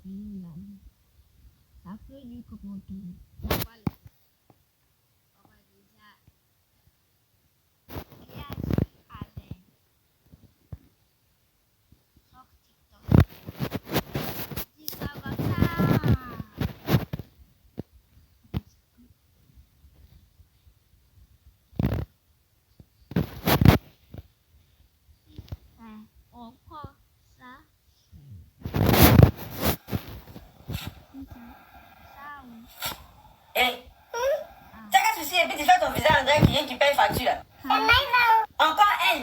Finland. Ça fait du copotou. Voilà. On va déjà réagir à l'aide. Sur TikTok. Dis ça va ça. On prend ça. Ça oui. Hé, t'as qu'à souci et puis tu fais ton visage André qui paye facture là. C'est Maïva. Encore elle.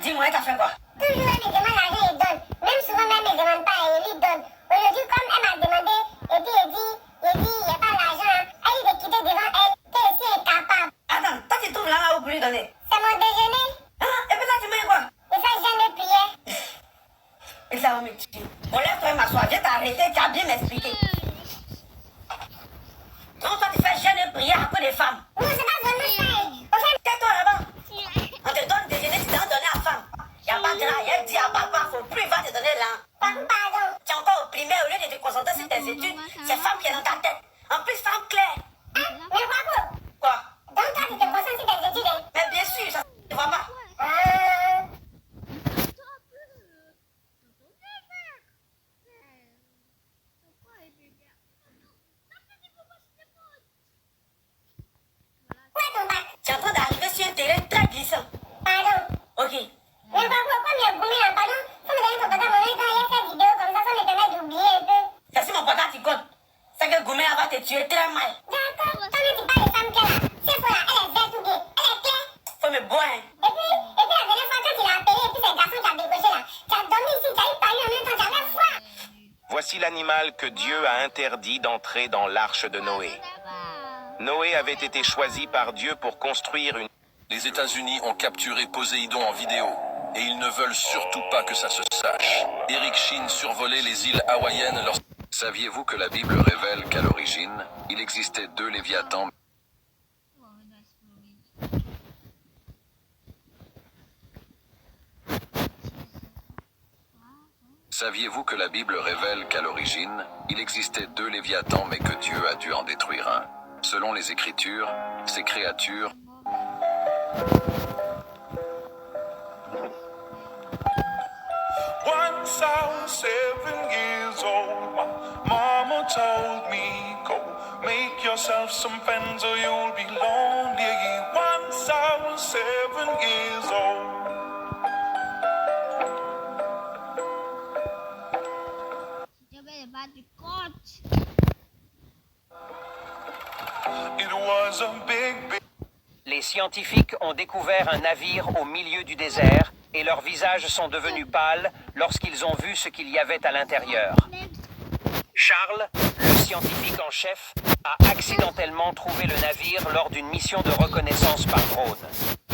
Dis-moi, elle t'a fait quoi? Toujours elle me demande l'argent, il donne. Même souvent, elle ne me demande pas, elle lui donne. Aujourd'hui, comme elle m'a demandé, il n'y a pas l'argent. Elle dit de quitter devant elle, qu'elle aussi est capable. Attends, toi tu trouves là où pour lui donner? C'est mon déjeuner. Hein? Et puis là tu mets quoi? Je fais jamais prière. Et ça va me tuer. Bon, lève-toi et m'asseoir, je vais t'arrêter, tu as bien m'expliqué. Non, toi tu fais jeûne et prière à cause des femmes. Non, c'est pas vraiment ça. Au fait, Tais-toi là-bas. On te donne déjeuner, tu dois donner à la femme. Il n'y a pas de là, elle dit à papa, faut plus, il va te donner là. pardon. Tu es encore au primaire, au lieu de te concentrer sur tes études, c'est femme qui est dans ta tête. En plus, femme claire. Mais papa, Quoi? donc toi, tu te concentres sur tes études. Hein? Mais bien sûr, ça ne va pas. Où est ton bac? Tu es en train d'arriver sur un terrain très glissant. Pardon. Ok. Mais papa, comme il y a gommé là, pardon, faut me donner ton portable. Quand il y a fait vidéo comme ça me permet d'oublier un peu. C'est si mon portable tu comptes. C'est que Goumé va te tuer très mal. D'accord. Toi, tu parles de femme claire là. C'est quoi là? Elle est verte ou bien? Elle est claire. Faut me boire. Hein. Et puis la dernière fois quand tu l'as appelé, et puis c'est le garçon qui a débauché là. Tu as dormi ici, tu as eu parlé en même temps, j'avais froid. Voici l'animal que Dieu a interdit d'entrer dans l'arche de Noé. Noé avait été choisi par Dieu pour construire une... Les États-Unis ont capturé Poséidon en vidéo. Et ils ne veulent surtout pas que ça se sache. Eric Sheen survolait les îles hawaïennes lorsque... Saviez-vous que la Bible révèle qu'à l'origine, il existait 2 Léviathans? Saviez-vous que la Bible révèle qu'à l'origine, il existait 2 Léviathans mais que Dieu a dû en détruire un? Selon les Écritures, ces créatures... Once I was 7 years old, my mama told me, go make yourself some friends or you'll be lonely. Once I was 7 years old. It was a big Les scientifiques ont découvert un navire au milieu du désert et leurs visages sont devenus pâles lorsqu'ils ont vu ce qu'il y avait à l'intérieur. Charles, le scientifique en chef, a accidentellement trouvé le navire lors d'une mission de reconnaissance par drone.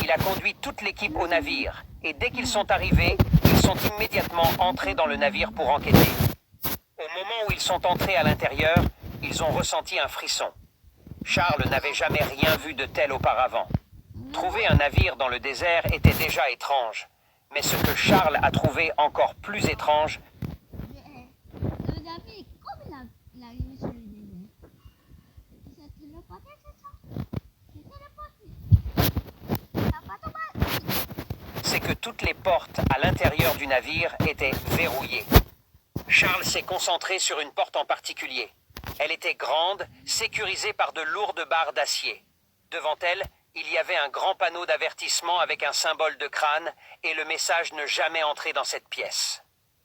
Il a conduit toute l'équipe au navire et dès qu'ils sont arrivés, ils sont immédiatement entrés dans le navire pour enquêter. Au moment où ils sont entrés à l'intérieur, ils ont ressenti un frisson. Charles n'avait jamais rien vu de tel auparavant. Trouver un navire dans le désert était déjà étrange, mais ce que Charles a trouvé encore plus étrange, c'est que toutes les portes à l'intérieur du navire étaient verrouillées. Charles s'est concentré sur une porte en particulier. Elle était grande, sécurisée par de lourdes barres d'acier. Devant elle, il y avait un grand panneau d'avertissement avec un symbole de crâne et le message « Ne jamais entrer dans cette pièce ».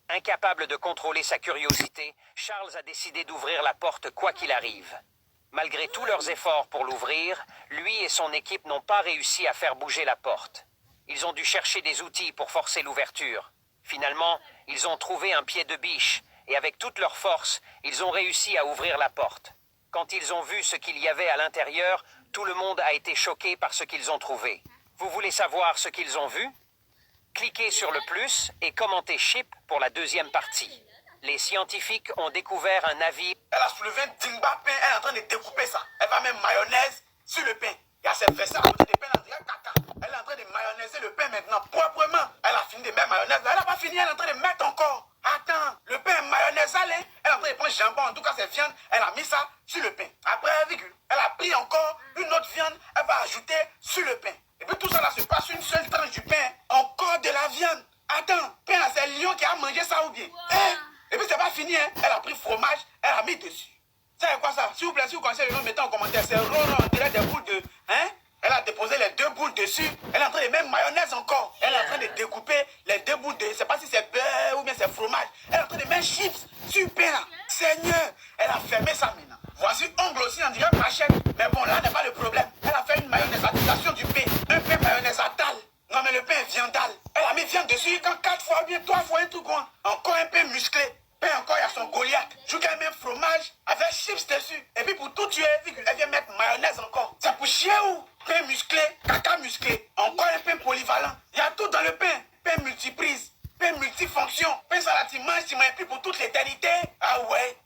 Incapable de contrôler sa curiosité, Charles a décidé d'ouvrir la porte quoi qu'il arrive. Malgré tous leurs efforts pour l'ouvrir, lui et son équipe n'ont pas réussi à faire bouger la porte. Ils ont dû chercher des outils pour forcer l'ouverture. Finalement, ils ont trouvé un pied de biche et avec toute leur force, ils ont réussi à ouvrir la porte. Quand ils ont vu ce qu'il y avait à l'intérieur, tout le monde a été choqué par ce qu'ils ont trouvé. Vous voulez savoir ce qu'ils ont vu? Cliquez sur le plus et commentez SHIP pour la deuxième partie. Les scientifiques ont découvert un navire. Elle a soulevé un timba pain, elle est en train de découper ça. Elle va mettre mayonnaise sur le pain. Il y a ses vaisselles à côté des pains, elle a caca. Elle est en train de mayonnaiser le pain maintenant, proprement. Elle a fini de mettre mayonnaise, elle n'a pas fini, elle est en train de mettre encore. Attends, le pain est mayonnaise, elle est en train de prendre jambon, en tout cas c'est viande, elle a mis ça sur le pain. Après, virgule, elle a pris encore une autre viande, elle va ajouter sur le pain. Et puis tout ça là se passe une seule tranche du pain, encore de la viande. Attends, pain là, c'est Lion qui a mangé ça ou bien? Hein? Et puis c'est pas fini, hein? Elle a pris fromage, elle a mis dessus. C'est quoi ça? S'il vous plaît, si vous connaissez le nom, mettez en commentaire. C'est rond, on dirait des boules de... Hein? Elle a déposé les 2 boules dessus. Elle est en train de mettre mayonnaise encore. Elle est en train de découper les 2 boules de... Je ne sais pas si c'est beurre ou bien c'est fromage. Elle est en train de mettre chips sur le pain là. Seigneur, elle a fermé ça maintenant. Voici ongle aussi, on dirait machette. Mais bon, là n'est pas le problème. Elle a fait une mayonnaiseisation du pain. Un pain mayonnaiseatal. Non mais le pain est viandal. Elle a mis viande dessus quand 4 fois ou bien 3 fois un tout grand. Encore un pain musclé. Pain encore, il y a son Goliath. Je qu'elle met fromage avec chips dessus. Et puis pour tout tuer, elle vient mettre mayonnaise encore. C'est pour chier ou? Pain musclé, caca musclé. Encore un pain polyvalent. Il y a tout dans le pain. Pain multiprise, pain multifonction. Pain salatimange, tu m'as pris pour toute l'éternité. Ah ouais.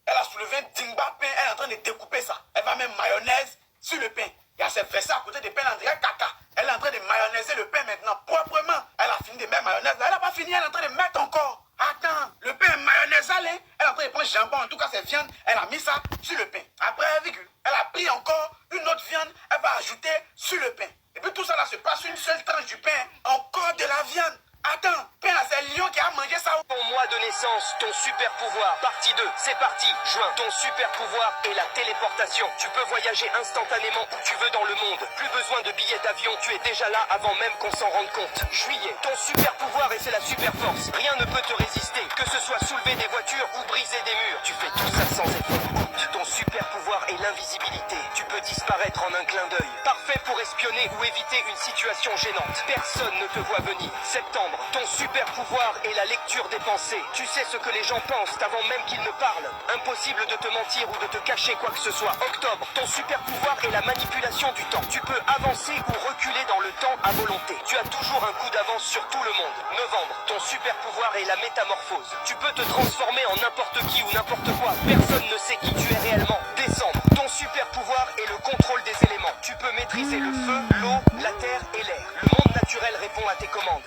Elle a soulevé un dingba pain. Elle est en train de découper ça. Elle va mettre mayonnaise sur le pain. Il y a cette versets à côté des pains, on dirait caca. Elle est en train de mayonnaiser le pain maintenant proprement. Elle a fini de mettre mayonnaise. Elle n'a pas fini, elle est en train de mettre encore. Attends, le pain est mayonnaisal, hein? Elle est en train de prendre jambon, en tout cas c'est viande. Elle a mis ça sur le pain. Après, virgule, elle a pris encore une autre viande. Elle va ajouter sur le pain. Et puis tout ça là se passe une seule tranche du pain. Encore de la viande. Attends, pain là, c'est Lion qui a mangé ça. Ton mois de naissance, ton super pouvoir, partie 2, c'est parti. Juin, ton super pouvoir est la téléportation. Tu peux voyager instantanément où tu veux dans le monde. Plus besoin de billets d'avion, tu es déjà là avant même qu'on s'en rende compte. Juillet, ton super pouvoir et c'est la super force. Rien ne peut te résister, que ce soit soulever des voitures ou briser des murs. Tu fais tout ça sans effort. Août, ton super pouvoir est l'invisibilité. Tu peux disparaître en un clin d'œil. Parfait pour espionner ou éviter une situation gênante. Personne ne te voit venir. Septembre, ton super pouvoir est la lecture des pensées. Tu sais ce que les gens pensent avant même qu'ils ne parlent. Impossible de te mentir ou de te cacher quoi que ce soit. Octobre, ton super pouvoir est la manipulation du temps. Tu peux avancer ou reculer dans le temps à volonté. Tu as toujours un coup d'avance sur tout le monde. Novembre, ton super pouvoir est la métamorphose. Tu peux te transformer en n'importe qui ou n'importe quoi. Personne ne sait qui tu es réellement. Décembre, ton super pouvoir est le contrôle des éléments. Tu peux maîtriser le feu, l'eau, la terre et l'air. Le monde naturel répond à tes commandes.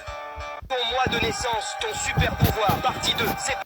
Ton mois de naissance, ton super pouvoir, partie 2,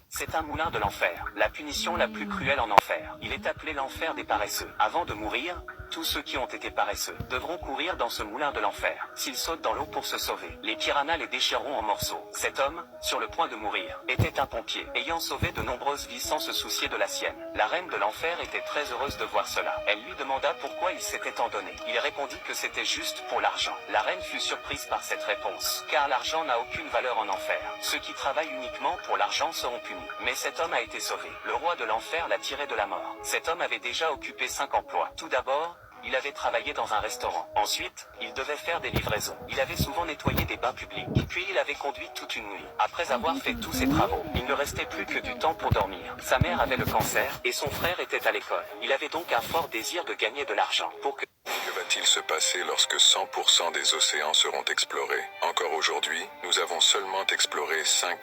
c'est un moulin de l'enfer, la punition la plus cruelle en enfer. Il est appelé l'enfer des paresseux. Avant de mourir, tous ceux qui ont été paresseux devront courir dans ce moulin de l'enfer. S'ils sautent dans l'eau pour se sauver, les piranhas les déchireront en morceaux. Cet homme, sur le point de mourir, était un pompier, ayant sauvé de nombreuses vies sans se soucier de la sienne. La reine de l'enfer était très heureuse de voir cela. Elle lui demanda pourquoi il s'était tant donné. Il répondit que c'était juste pour l'argent. La reine fut surprise par cette réponse, car l'argent n'a aucune valeur en enfer. Ceux qui travaillent uniquement pour l'argent seront punis. Mais cet homme a été sauvé. Le roi de l'enfer l'a tiré de la mort. Cet homme avait déjà occupé 5 emplois. Tout d'abord, il avait travaillé dans un restaurant. Ensuite, il devait faire des livraisons. Il avait souvent nettoyé des bains publics. Puis il avait conduit toute une nuit. Après avoir fait tous ses travaux, il ne restait plus que du temps pour dormir. Sa mère avait le cancer et son frère était à l'école. Il avait donc un fort désir de gagner de l'argent. Que va-t-il se passer lorsque 100% des océans seront explorés? Encore aujourd'hui, nous avons seulement exploré 5%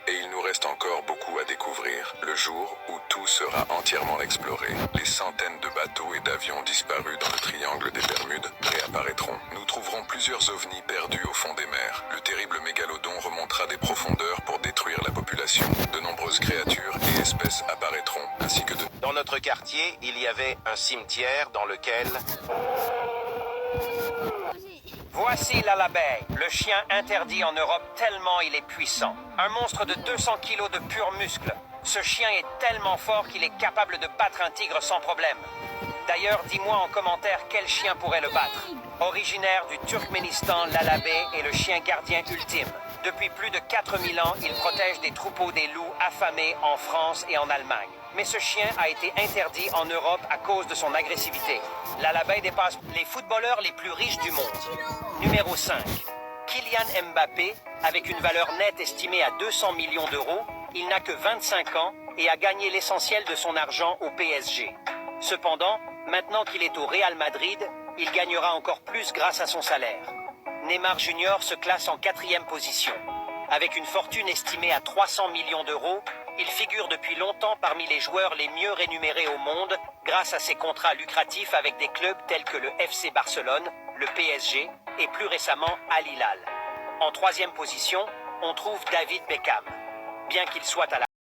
et il nous reste encore beaucoup à découvrir. Le jour où tout sera entièrement exploré, les centaines de bateaux et d'avions disparus dans le triangle des Bermudes réapparaîtront. Nous trouverons plusieurs ovnis perdus au fond des mers. Le terrible mégalodon remontera des profondeurs pour détruire la population. De nombreuses créatures et espèces apparaîtront, ainsi que de... Dans notre quartier, il y avait un cimetière dans lequel... Voici l'Alabay, le chien interdit en Europe tellement il est puissant. Un monstre de 200 kilos de pur muscle. Ce chien est tellement fort qu'il est capable de battre un tigre sans problème. D'ailleurs, dis-moi en commentaire quel chien pourrait le battre. Originaire du Turkménistan, l'Alabay est le chien gardien ultime. Depuis plus de 4000 ans, il protège des troupeaux des loups affamés en France et en Allemagne. Mais ce chien a été interdit en Europe à cause de son agressivité. L'Alabay dépasse les footballeurs les plus riches du monde. Numéro 5. Kylian Mbappé, avec une valeur nette estimée à 200 millions d'euros, il n'a que 25 ans et a gagné l'essentiel de son argent au PSG. Cependant, maintenant qu'il est au Real Madrid, il gagnera encore plus grâce à son salaire. Neymar Junior se classe en 4e position. Avec une fortune estimée à 300 millions d'euros, il figure depuis longtemps parmi les joueurs les mieux rémunérés au monde grâce à ses contrats lucratifs avec des clubs tels que le FC Barcelone, le PSG et plus récemment Al Hilal. En 3e position, on trouve David Beckham. Bien qu'il soit à la